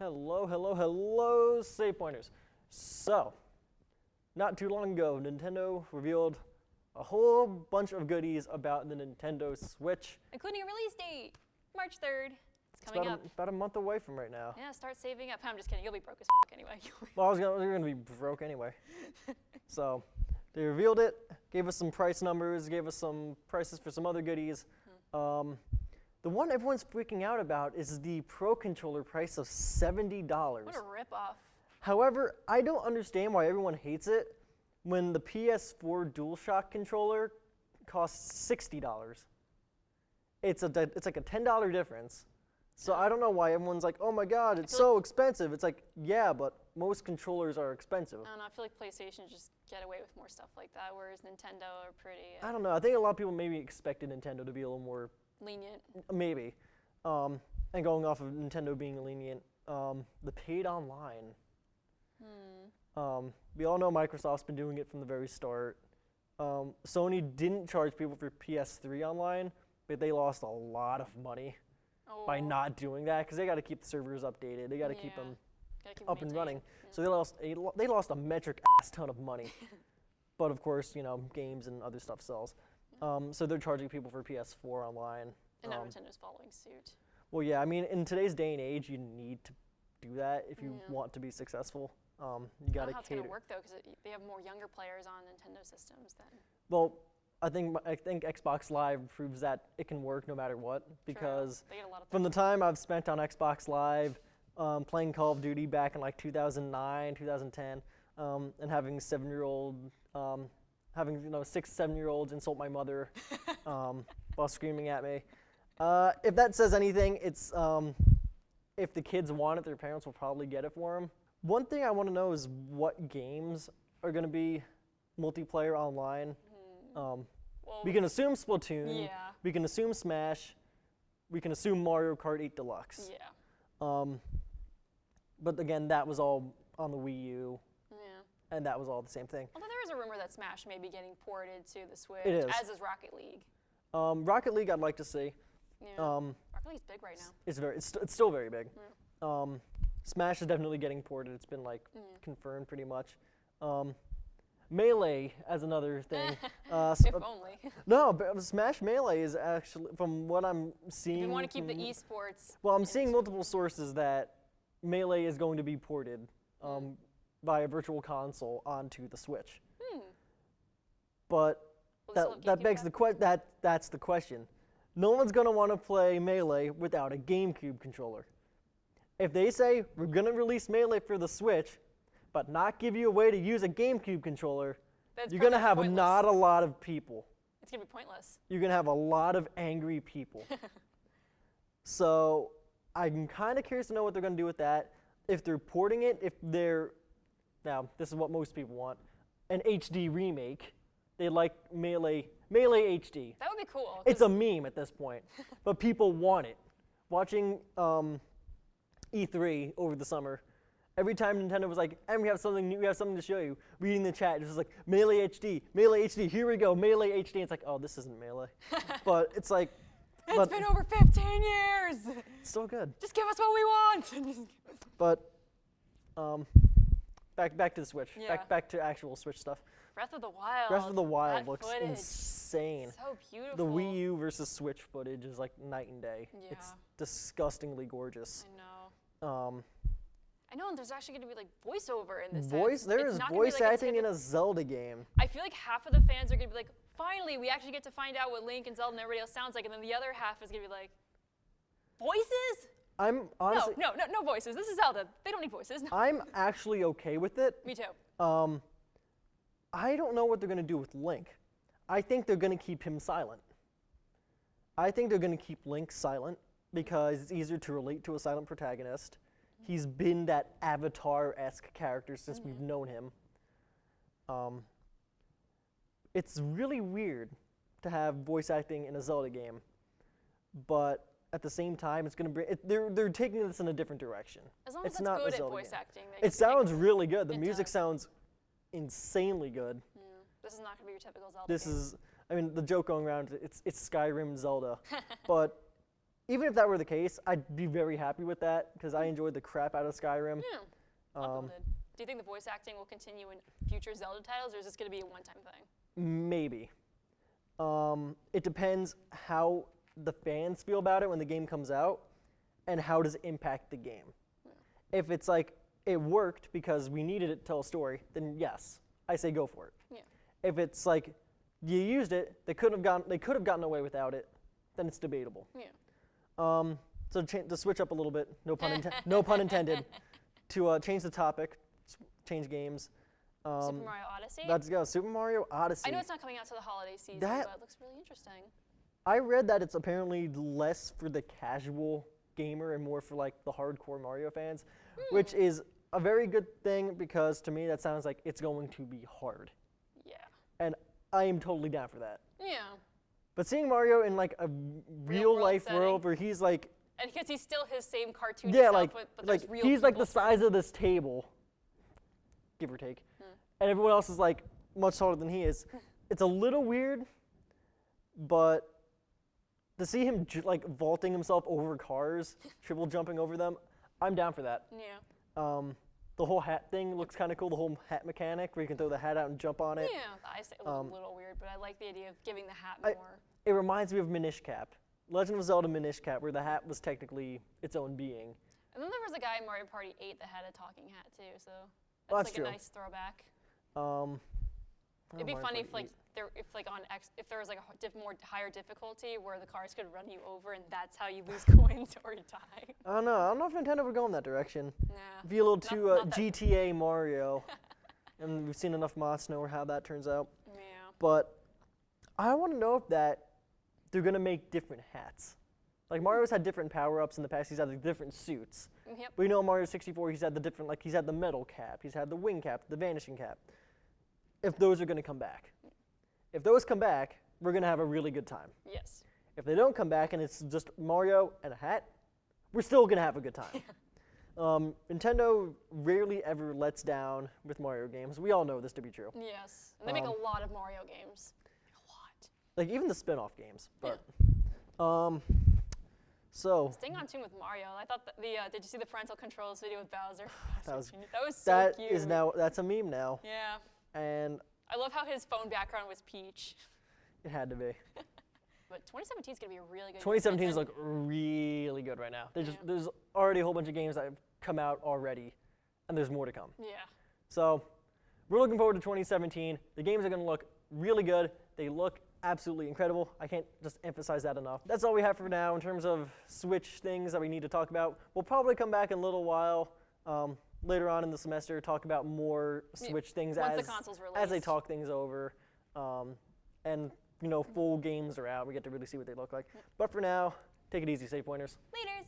Hello, hello, hello, Save Pointers. So, not too long ago, Nintendo revealed a whole bunch of goodies about the Nintendo Switch. Including a release date, March 3rd. It's coming up. About a month away from right now. Yeah, start saving up. I'm just kidding. You'll be broke as anyway. Well, you're gonna be broke anyway. So, they revealed it, gave us some price numbers, gave us some prices for some other goodies. The one everyone's freaking out about is the Pro Controller price of $70. What a ripoff. However, I don't understand why everyone hates it when the PS4 DualShock controller costs $60. It's like a $10 difference. So I don't know why everyone's like, oh my god, it's so expensive. It's like, yeah, but most controllers are expensive. I don't know, I feel like PlayStation just get away with more stuff like that, whereas Nintendo are pretty I don't know. I think a lot of people maybe expected Nintendo to be a little more lenient. maybe. And going off of Nintendo being lenient, the paid online. We all know Microsoft's been doing it from the very start. Sony didn't charge people for PS3 online, but they lost a lot of money by not doing that because they got to keep the servers updated. They got to keep them up and running. Yeah. So they lost a metric ass ton of money. But of course, you know, games and other stuff sells. So they're charging people for PS4 online. And now Nintendo's following suit. Well, yeah, I mean, in today's day and age, you need to do that if you want to be successful. You got to I don't know how it's cater. going to work, though, because they have more younger players on Nintendo systems than... Well, I think Xbox Live proves that it can work no matter what, because They get a lot of from the time I've spent on Xbox Live, playing Call of Duty back in like 2009, 2010, and having 6, 7-year-olds insult my mother while screaming at me. If that says anything, it's if the kids want it, their parents will probably get it for them. One thing I want to know is what games are going to be multiplayer online. We can assume Splatoon. Yeah. We can assume Smash. We can assume Mario Kart 8 Deluxe. Yeah. But again, that was all on the Wii U, Yeah. and that was all the same thing. Although there is a rumor that Smash may be getting ported to the Switch, It is. as is Rocket League. Rocket League, I'd like to see. Yeah. Rocket League's big right now. It's still very big. Smash is definitely getting ported. It's been like confirmed pretty much. Melee as another thing. If only. No, but Smash Melee is actually, from what I'm seeing. If you want to keep the esports. Well, I'm seeing multiple sources that Melee is going to be ported via Virtual Console onto the Switch. But that begs the question. That's the question. No one's going to want to play Melee without a GameCube controller. If they say we're going to release Melee for the Switch, but not give you a way to use a GameCube controller, you're going to have not a lot of people. It's going to be pointless. You're going to have a lot of angry people. So I'm kind of curious to know what they're going to do with that. If they're porting it, now this is what most people want, an HD remake. They like Melee HD. That would be cool. It's a meme at this point, but people want it. Watching E3 over the summer, every time Nintendo was like, and we have something new, we have something to show you, reading the chat, it was like, Melee HD, here we go, Melee HD. It's like, oh, this isn't Melee. But it's like, it's been over 15 years. It's still good. Just give us what we want. But back to the Switch. Yeah. Back to actual Switch stuff. Breath of the Wild. Breath of the Wild that looks footage. insane. So beautiful. The Wii U versus Switch footage is like night and day. Yeah. It's disgustingly gorgeous. I know. I know, and there's actually going to be like voiceover in this. There is voice acting in a Zelda game. I feel like half of the fans are going to be like, finally, we actually get to find out what Link and Zelda and everybody else sounds like, and then the other half is going to be like, voices? I'm honestly. No voices. This is Zelda. They don't need voices. No. I'm actually okay with it. Me too. I don't know what they're going to do with Link. I think they're going to keep him silent. I think they're going to keep Link silent because it's easier to relate to a silent protagonist. He's been that Avatar-esque character since we've known him. It's really weird to have voice acting in a Zelda game, but at the same time, it's going to bring. They're taking this in a different direction. As long as it's it's not good a at Zelda voice game. acting. they It can make sounds really good. The music does. sounds insanely good. Yeah. This is not going to be your typical Zelda This game. is, I mean, the joke going around, it's Skyrim Zelda, but even if that were the case, I'd be very happy with that because I enjoyed the crap out of Skyrim. Yeah. A lot of people did. Do you think the voice acting will continue in future Zelda titles, or is this going to be a one-time thing? Maybe. It depends how the fans feel about it when the game comes out, and how does it impact the game. Yeah. If it's like it worked because we needed it to tell a story, then yes, I say go for it. Yeah. If it's like you used it, they could have gotten away without it, then it's debatable. Yeah. So to switch up a little bit, no pun intended, to change the topic, change games. Super Mario Odyssey? Let's go. Super Mario Odyssey. I know it's not coming out to the holiday season, but it looks really interesting. I read that it's apparently less for the casual gamer and more for like the hardcore Mario fans, which is a very good thing because to me that sounds like it's going to be hard. Yeah. And I am totally down for that. Yeah. But seeing Mario in like a real life world where he's like, and because he's still his same cartoony yeah, self, like but there's real he's like the people. size of this table, give or take, and everyone else is like much taller than he is. It's a little weird, but to see him like vaulting himself over cars, triple jumping over them, I'm down for that. Yeah. The whole hat thing looks kind of cool. The whole hat mechanic where you can throw the hat out and jump on it. Yeah, I say it looks a little weird, but I like the idea of giving the hat more. It reminds me of Minish Cap, Legend of Zelda Minish Cap, where the hat was technically its own being. And then there was a guy in Mario Party 8 that had a talking hat too, so that's Well, like true. a nice throwback. It'd be Mario funny Party if there was like a more higher difficulty where the cars could run you over and that's how you lose coins or die. I don't know if Nintendo would go in that direction. Nah. Be a little too not that- GTA Mario, and we've seen enough mods to know how that turns out. Yeah. But I want to know if they're gonna make different hats. Like Mario's had different power-ups in the past. He's had like, different suits. Yep. But you know, Mario 64, he's had the different, like he's had the metal cap, he's had the wing cap, the vanishing cap. If those are gonna come back, if those come back, we're gonna have a really good time. Yes. If they don't come back and it's just Mario and a hat, we're still gonna have a good time. Nintendo rarely ever lets down with Mario games. We all know this to be true. Yes. And they make a lot of Mario games. A lot. Like even the spin-off games. But so Staying on tune with Mario, I thought that did you see the parental controls video with Bowser? that was so cute. that's a meme now. Yeah. And I love how his phone background was Peach. it had to be. But 2017 is going to be a really good 2017's look really good right now. There's already a whole bunch of games that have come out already, and there's more to come. Yeah. So we're looking forward to 2017. The games are going to look really good. They look absolutely incredible. I can't just emphasize that enough. That's all we have for now in terms of Switch things that we need to talk about. We'll probably come back in a little while later on in the semester, talk about more Switch things Once the console's released. as they talk things over. And full games are out. We get to really see what they look like. But for now, take it easy, Safe Pointers. Laters.